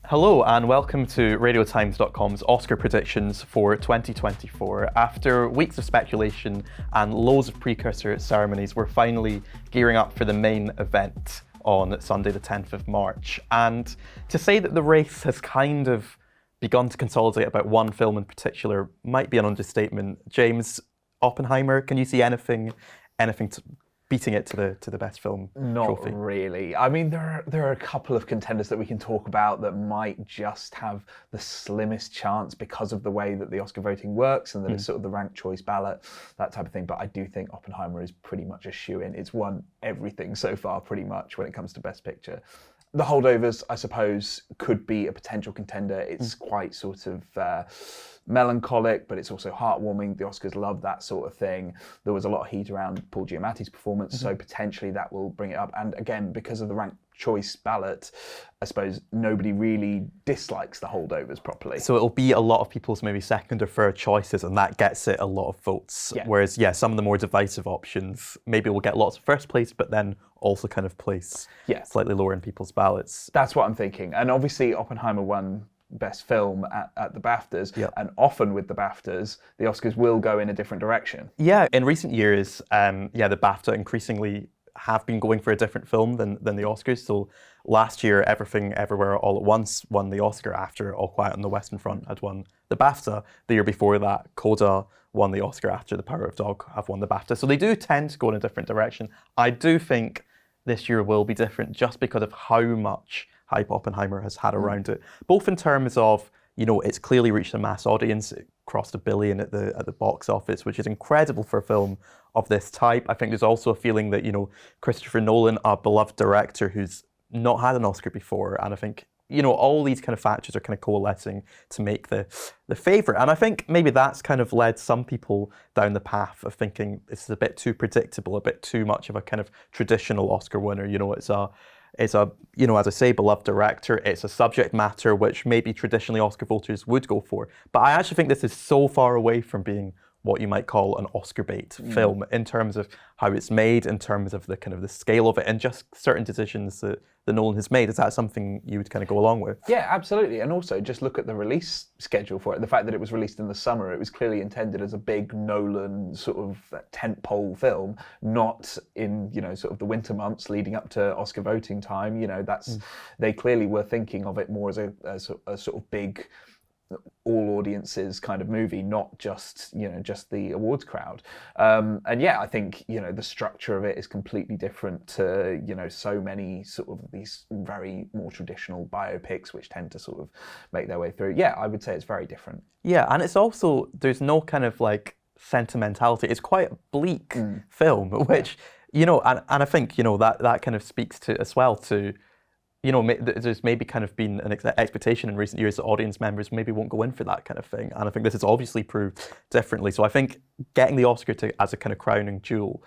Hello and welcome to RadioTimes.com's Oscar predictions for 2024. After weeks of speculation and loads of precursor ceremonies, we're finally gearing up for the main event on Sunday the 10th of March. And to say that the race has kind of begun to consolidate about one film in particular might be an understatement. James, Oppenheimer, can you see anything beating it to the best film trophy? Not really. I mean, there are a couple of contenders that we can talk about that might just have the slimmest chance because of the way that the Oscar voting works and that it's sort of the ranked choice ballot, that type of thing. But I do think Oppenheimer is pretty much a shoo-in. It's won everything so far, pretty much, when it comes to Best Picture. The Holdovers, I suppose, could be a potential contender. It's quite sort of melancholic, but it's also heartwarming. The Oscars love that sort of thing. There was a lot of heat around Paul Giamatti's performance, so potentially that will bring it up. And again, because of the ranked choice ballot, I suppose nobody really dislikes the Holdovers properly. So it'll be a lot of people's maybe second or third choices, and that gets it a lot of votes. Yeah. Whereas, some of the more divisive options maybe will get lots of first place, but then also kind of place slightly lower in people's ballots. That's what I'm thinking. And obviously Oppenheimer won Best Film at the BAFTAs, and often with the BAFTAs, the Oscars will go in a different direction. Yeah, in recent years, the BAFTA increasingly have been going for a different film than the Oscars. So last year, Everything Everywhere All at Once won the Oscar after All Quiet on the Western Front had won the BAFTA. The year before that, Coda won the Oscar after The Power of Dog have won the BAFTA. So they do tend to go in a different direction. I do think this year will be different just because of how much hype Oppenheimer has had around it, both in terms of, it's clearly reached a mass audience. It crossed $1 billion at the box office, which is incredible for a film of this type. I think there's also a feeling that, Christopher Nolan, a beloved director who's not had an Oscar before, and I think, all these kind of factors are kind of coalescing to make the favourite. And I think maybe that's kind of led some people down the path of thinking this is a bit too predictable, a bit too much of a kind of traditional Oscar winner. It's a, as I say, beloved director. It's a subject matter which maybe traditionally Oscar voters would go for. But I actually think this is so far away from being what you might call an Oscar bait film in terms of how it's made, in terms of the kind of the scale of it, and just certain decisions that Nolan has made. Is that something you would kind of go along with? Yeah, absolutely. And also just look at the release schedule for it. The fact that it was released in the summer, it was clearly intended as a big Nolan sort of tentpole film, not in, sort of the winter months leading up to Oscar voting time. They clearly were thinking of it more as a sort of big all audiences kind of movie, not just the awards crowd. I think the structure of it is completely different to so many sort of these very more traditional biopics which tend to sort of make their way through. I would say it's very different. And it's also, there's no kind of like sentimentality. It's quite a bleak film, which and I think that kind of speaks to as well to there's maybe kind of been an expectation in recent years that audience members maybe won't go in for that kind of thing. And I think this has obviously proved differently. So I think getting the Oscar as a kind of crowning jewel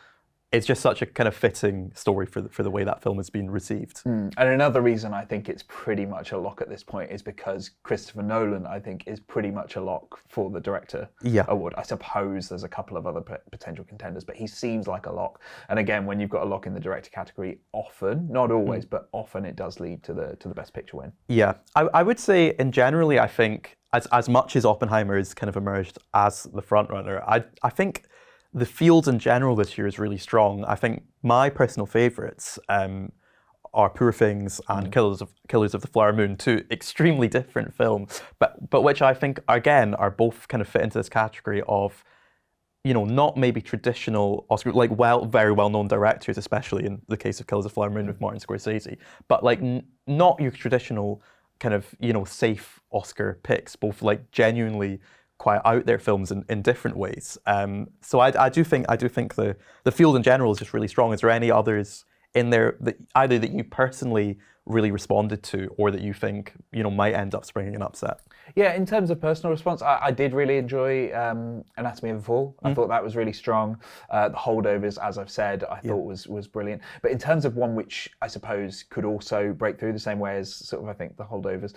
is just such a kind of fitting story for the way that film has been received. And another reason I think it's pretty much a lock at this point is because Christopher Nolan, I think, is pretty much a lock for the director award. I suppose there's a couple of other potential contenders, but he seems like a lock. And again, when you've got a lock in the director category, often, not always, but often it does lead to the Best Picture win. Yeah, I would say, in generally, I think as much as Oppenheimer has kind of emerged as the front runner, I think the field in general this year is really strong. I think my personal favourites are Poor Things and Killers of the Flower Moon, two extremely different films, but which I think, again, are both kind of fit into this category of, not maybe traditional Oscar, like very well-known directors, especially in the case of Killers of the Flower Moon with Martin Scorsese, but like not your traditional kind of, safe Oscar picks, both like genuinely quite out there films in different ways. So I do think the field in general is just really strong. Is there any others in there that either that you personally really responded to or that you think might end up springing an upset? Yeah, in terms of personal response, I did really enjoy Anatomy of a Fall. I thought that was really strong. The Holdovers, as I've said, I thought was brilliant. But in terms of one which I suppose could also break through the same way as sort of I think the Holdovers,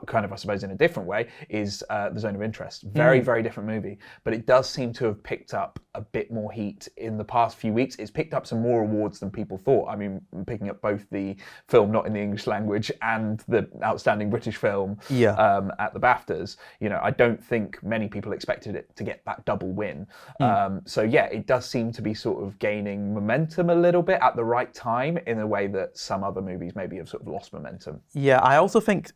kind of I suppose in a different way, is The Zone of Interest. Very, very different movie, but it does seem to have picked up a bit more heat in the past few weeks. It's picked up some more awards than people thought. I mean, picking up both the film not in the English language and the outstanding British film Yeah. at the BAFTAs. You know, I don't think many people expected it to get that double win. So yeah, it does seem to be sort of gaining momentum a little bit at the right time in a way that some other movies maybe have sort of lost momentum. Yeah, I also think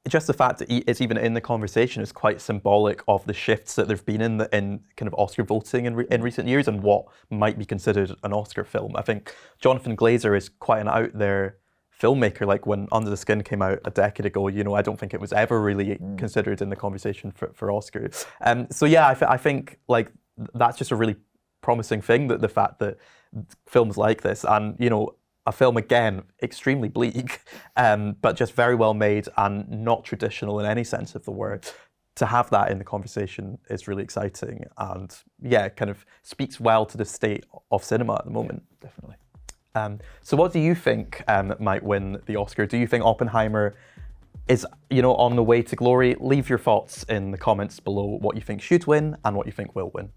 just the fact that it's even in the conversation is quite symbolic of the shifts that there've been in kind of Oscar voting in recent years and what might be considered an Oscar film. I think Jonathan Glazer is quite an out there filmmaker. Like when Under the Skin came out a decade ago, you know, I don't think it was ever really considered in the conversation for Oscars. So yeah, I think like that's just a really promising thing, that the fact that films like this, and you know, a film again extremely bleak, but just very well made and not traditional in any sense of the word, to have that in the conversation is really exciting, and yeah, kind of speaks well to the state of cinema at the moment. Yeah, definitely. So what do you think might win the Oscar? Do you think Oppenheimer is, you know, on the way to glory? Leave your thoughts in the comments below, what you think should win and what you think will win.